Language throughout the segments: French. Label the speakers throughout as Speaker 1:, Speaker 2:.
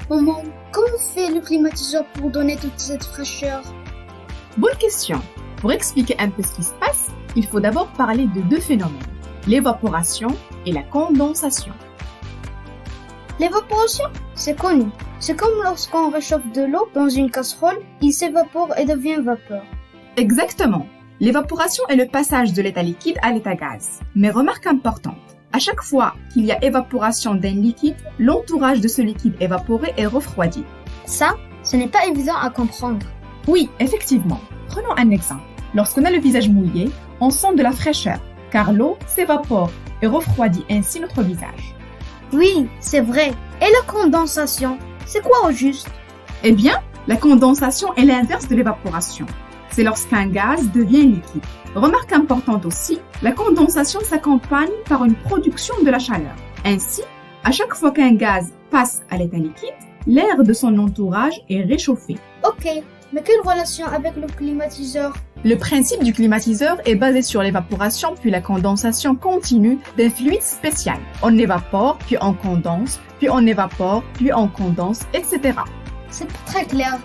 Speaker 1: Maman, comment fait le climatiseur pour donner toute cette fraîcheur?
Speaker 2: Bonne question. Pour expliquer un peu ce qui se passe, il faut d'abord parler de deux phénomènes, l'évaporation et la condensation.
Speaker 1: L'évaporation, c'est connu. C'est comme lorsqu'on réchauffe de l'eau dans une casserole, il s'évapore et devient vapeur.
Speaker 2: Exactement. L'évaporation est le passage de l'état liquide à l'état gaz. Mais remarque importante, à chaque fois qu'il y a évaporation d'un liquide, l'entourage de ce liquide évaporé est refroidi.
Speaker 1: Ça, ce n'est pas évident à comprendre.
Speaker 2: Oui, effectivement. Prenons un exemple. Lorsqu'on a le visage mouillé, on sent de la fraîcheur, car l'eau s'évapore et refroidit ainsi notre visage.
Speaker 1: Oui, c'est vrai. Et la condensation, c'est quoi au juste?
Speaker 2: Eh bien, la condensation est l'inverse de l'évaporation. C'est lorsqu'un gaz devient liquide. Remarque importante aussi, la condensation s'accompagne par une production de la chaleur. Ainsi, à chaque fois qu'un gaz passe à l'état liquide, l'air de son entourage est réchauffé.
Speaker 1: Ok, mais quelle relation avec le climatiseur?
Speaker 2: Le principe du climatiseur est basé sur l'évaporation puis la condensation continue d'un fluide spécial. On évapore, puis on condense, puis on évapore, puis on condense, etc.
Speaker 1: C'est pas très clair.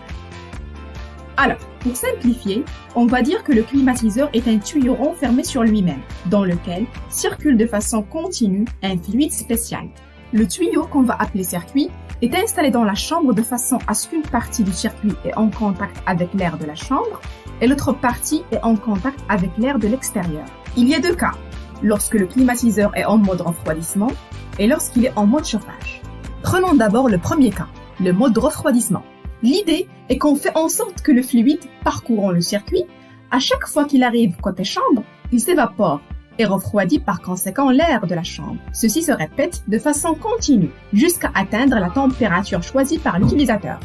Speaker 2: Alors, pour simplifier, on va dire que le climatiseur est un tuyau renfermé sur lui-même, dans lequel circule de façon continue un fluide spécial. Le tuyau, qu'on va appeler circuit, est installé dans la chambre de façon à ce qu'une partie du circuit est en contact avec l'air de la chambre et l'autre partie est en contact avec l'air de l'extérieur. Il y a deux cas, lorsque le climatiseur est en mode refroidissement et lorsqu'il est en mode chauffage. Prenons d'abord le premier cas, le mode refroidissement. L'idée est qu'on fait en sorte que le fluide parcourant le circuit, à chaque fois qu'il arrive côté chambre, il s'évapore et refroidit par conséquent l'air de la chambre. Ceci se répète de façon continue jusqu'à atteindre la température choisie par l'utilisateur.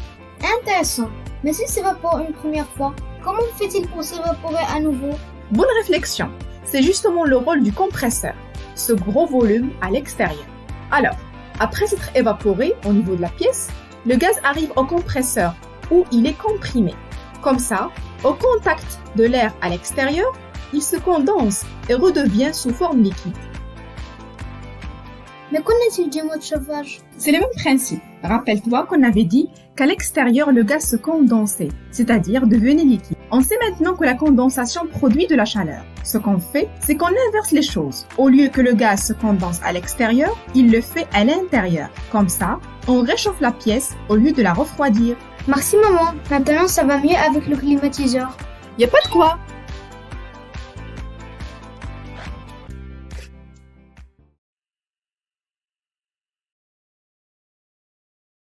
Speaker 1: Intéressant. Mais s'il s'évapore une première fois, comment fait-il pour s'évaporer à nouveau?
Speaker 2: Bonne réflexion. C'est justement le rôle du compresseur, ce gros volume à l'extérieur. Alors, après s'être évaporé au niveau de la pièce, le gaz arrive au compresseur où il est comprimé. Comme ça, au contact de l'air à l'extérieur, il se condense et redevient sous forme liquide.
Speaker 1: Mais qu'en est-il du mode chauffage?
Speaker 2: C'est le même principe. Rappelle-toi qu'on avait dit qu'à l'extérieur, le gaz se condensait, c'est-à-dire devenait liquide. On sait maintenant que la condensation produit de la chaleur. Ce qu'on fait, c'est qu'on inverse les choses. Au lieu que le gaz se condense à l'extérieur, il le fait à l'intérieur. Comme ça, on réchauffe la pièce au lieu de la refroidir.
Speaker 1: Merci maman, maintenant ça va mieux avec le climatiseur.
Speaker 2: Y a pas de quoi!